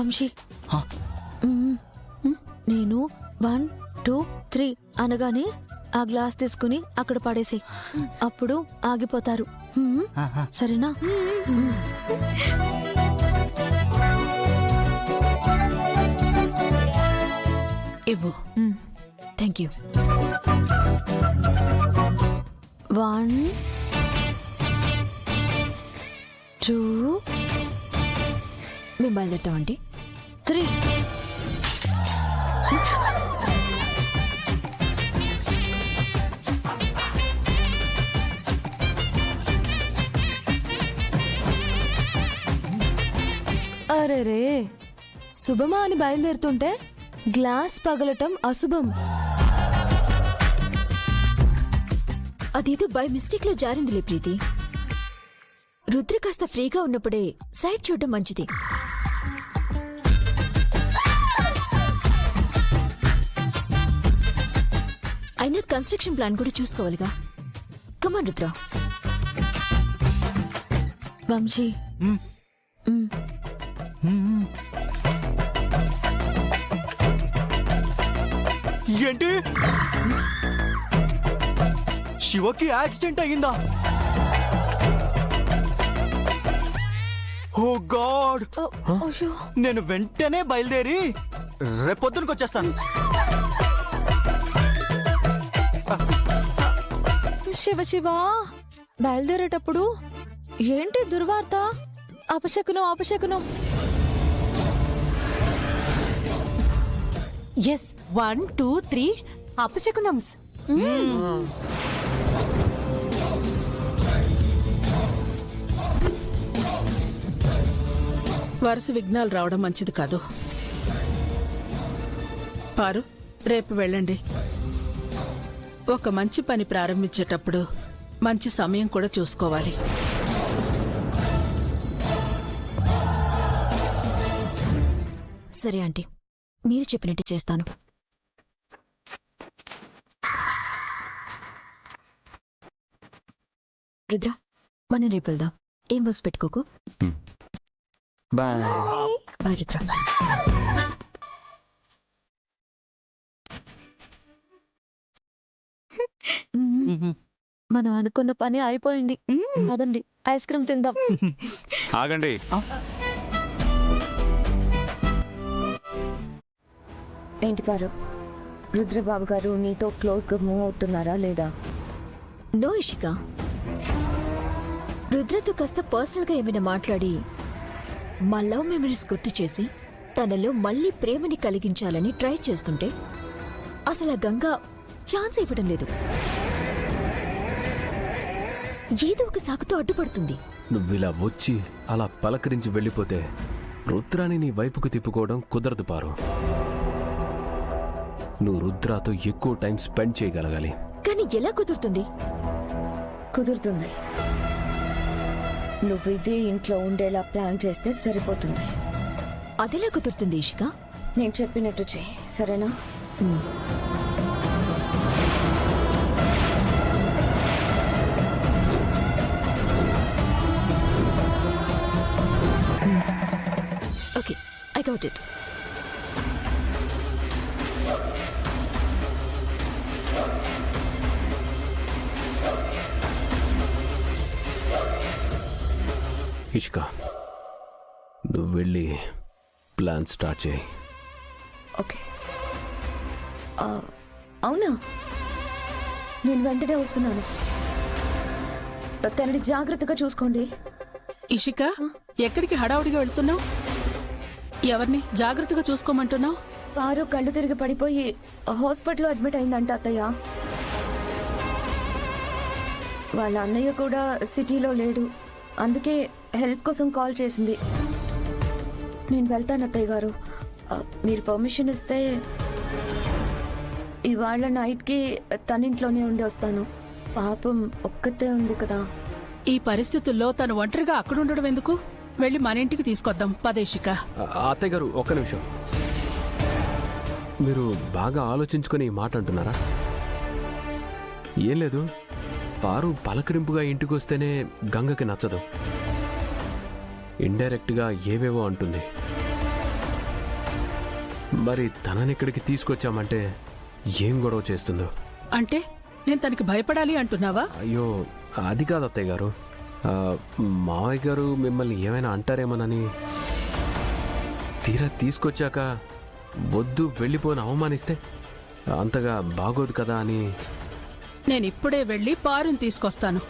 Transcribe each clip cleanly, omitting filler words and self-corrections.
వంశీ నేను 1 2 3 అనగానే ఆ గ్లాస్ తీసుకుని అక్కడ పడేసి అప్పుడు ఆగిపోతారు. సరేనా? ఇవ్వు. Thank you. 1 2 మేము బయలుదేరుతామండి. 3. అరే రే, శుభమా అని బయలుదేరుతుంటే గ్లాస్ పగలటం అశుభం. అదేదో బై మిస్టేక్ లో జారిందిలే ప్రీతి. రుద్ర కాస్త ఫ్రీగా ఉన్నప్పుడే సైడ్ చూడడం మంచిది. అయినా కన్స్ట్రక్షన్ ప్లాన్ కూడా చూసుకోవాలిగా. కమాన్ రుద్ర. వంశీ ఏంటి? శివకి యాక్సిడెంట్ అయ్యిందా? ఓ గాడ్! నేను వెంటనే బయలుదేరి రేపొద్దునకి వచ్చేస్తాను. శివ శివ, బయలుదేరేటప్పుడు ఏంటి దుర్వార్త? అపశకునం అపశకునం. ఎస్ 1 2 3 అపశకునమ్స్. వరుస విఘ్నాలు రావడం మంచిది కాదు. పారు, రేపు వెళ్ళండి. ఒక మంచి పని ప్రారంభించేటప్పుడు మంచి సమయం కూడా చూసుకోవాలి. సరే ఆంటీ, మీరు చెప్పినట్టు చేస్తాను. రుద్ర, మనం రేపు వెళ్దాం. ఏం వర్క్స్ పెట్టుకోకు. Bye bye Rudra. మనం అనుకున్న పని అయిపోయింది. అదండి, ఐస్ క్రీమ్ తిందాం. ఆగండి. ఏంటి పారు, రుద్రబాబు గారు నీతో క్లోజ్గా మూవ్ అవుతున్నారా లేదా? నో ఇషిక. రుద్రతో కాస్త పర్సనల్ గా ఏమైనా మాట్లాడి మా లవ్ మెమరీస్ గుర్తు చేసి తనలో మళ్ళీ ప్రేమని కలిగించాలని ట్రై చేస్తుంటే అసలు ఆ గంగ ఛాన్స్ ఇవ్వడం లేదు. ఏదో ఒక సాకుతో అడ్డుపడుతుంది. నువ్విలా వచ్చి అలా పలకరించి వెళ్ళిపోతే రుద్రాని నీ వైపుకు తిప్పుకోవడం కుదరదు పారు. నువ్వు రుద్రాతో ఎక్కువ టైం స్పెండ్ చేయగలగాలి. కానీ ఎలా కుదురుతుంది? కుదురుతుంది. నువ్వు ఇదే ఇంట్లో ఉండేలా ప్లాన్ చేస్తే సరిపోతుంది. అదెలా కుదురుతుంది ఇషిక? నేను చెప్పినట్టు చెయ్యి, సరేనా? Okay, I got it. Ishka, నువ్వు వెళ్ళి ప్లాన్ స్టార్ట్ చేయి. ఓకే. అవునా? నేను వెంటనే వస్తున్నాను. తనని జాగ్రత్తగా చూసుకోండి. ఇషిక, ఎక్కడికి హడావుడిగా వెళ్తున్నావు? ఎవరిని జాగ్రత్తగా చూసుకోమంటున్నావు? పారు కళ్ళు తిరిగి పడిపోయి హాస్పిటల్లో అడ్మిట్ అయిందంట అత్తయ్య. వాళ్ళ అన్నయ్య కూడా సిటీలో లేడు, అందుకే హెల్ప్ కోసం కాల్ చేసింది. నేను వెళ్తాను అత్తయ్య గారు. మీరు పర్మిషన్ ఇస్తే ఇవాళ నైట్కి తనింట్లోనే ఉండి వస్తాను. పాపం ఒక్కతే ఉంది కదా. ఈ పరిస్థితుల్లో తను ఒంటరిగా అక్కడుండడం ఎందుకు? వెళ్ళి మన ఇంటికి తీసుకొద్దాం పదేశిక. అత్తయ్య గారు, ఒక్క నిమిషం. మీరు బాగా ఆలోచించుకొని ఈ మాట అంటున్నారా? ఏం లేదు, పారు పలకరింపుగా ఇంటికి వస్తేనే గంగకి నచ్చదు. ఇండైరెక్ట్గా ఏవేవో అంటుంది. మరి తనని ఇక్కడికి తీసుకొచ్చామంటే ఏం గొడవ చేస్తుందో. అంటే నేను తనకి భయపడాలి అంటున్నావా? అయ్యో అది కాదు అత్తయ్య గారు, మావయ్య గారు మిమ్మల్ని ఏమైనా అంటారేమోనని. తీరా తీసుకొచ్చాక వద్దు వెళ్ళిపోని అవమానిస్తే అంతగా బాగోదు కదా అని. నేను ఇప్పుడే వెళ్ళి పారుని తీసుకొస్తాను.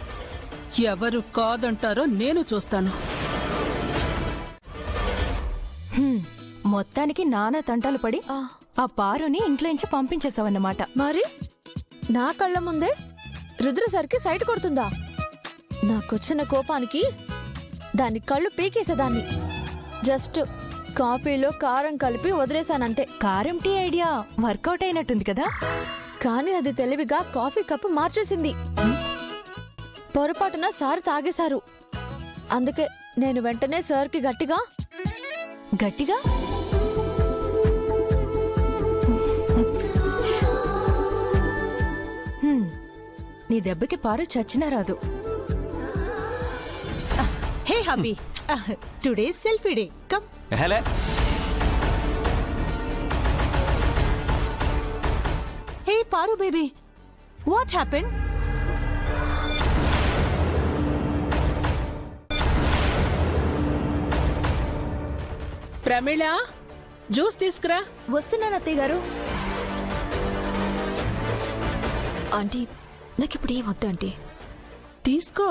ఎవరు కాదంటారో నేను చూస్తాను. మొత్తానికి నానా తంటాలు పడి ఆ పారుని ఇంట్లోంచి పంపించేసావన్నమాట. మరి నా కళ్ళ ముందే రుద్రసరికి సైట్ కొడుతుందా? నాకొచ్చిన కోపానికి దాని కళ్ళు పీకేసేదాన్ని. జస్ట్ కాఫీలో కారం కలిపి వదిలేశానంతే. కారం టీ ఐడియా వర్కౌట్ అయినట్టుంది కదా. కానీ అది తెలివిగా కాఫీ కప్పు మార్చేసింది. పొరపాటున సార్ తాగేశారు. అందుకే నేను వెంటనే సార్కి గట్టిగా గట్టిగా నీ దెబ్బకి పారు చచ్చినా రాదు. Hey hubby, today selfie day, come. హలే hey Paru baby, what happen? Pramila, juice తీసుకురా. వస్తున్నాను అత్తయ్య గారు. ఆంటీ నాకిప్పుడు ఏం వద్దు ఆంటీ. తీసుకో.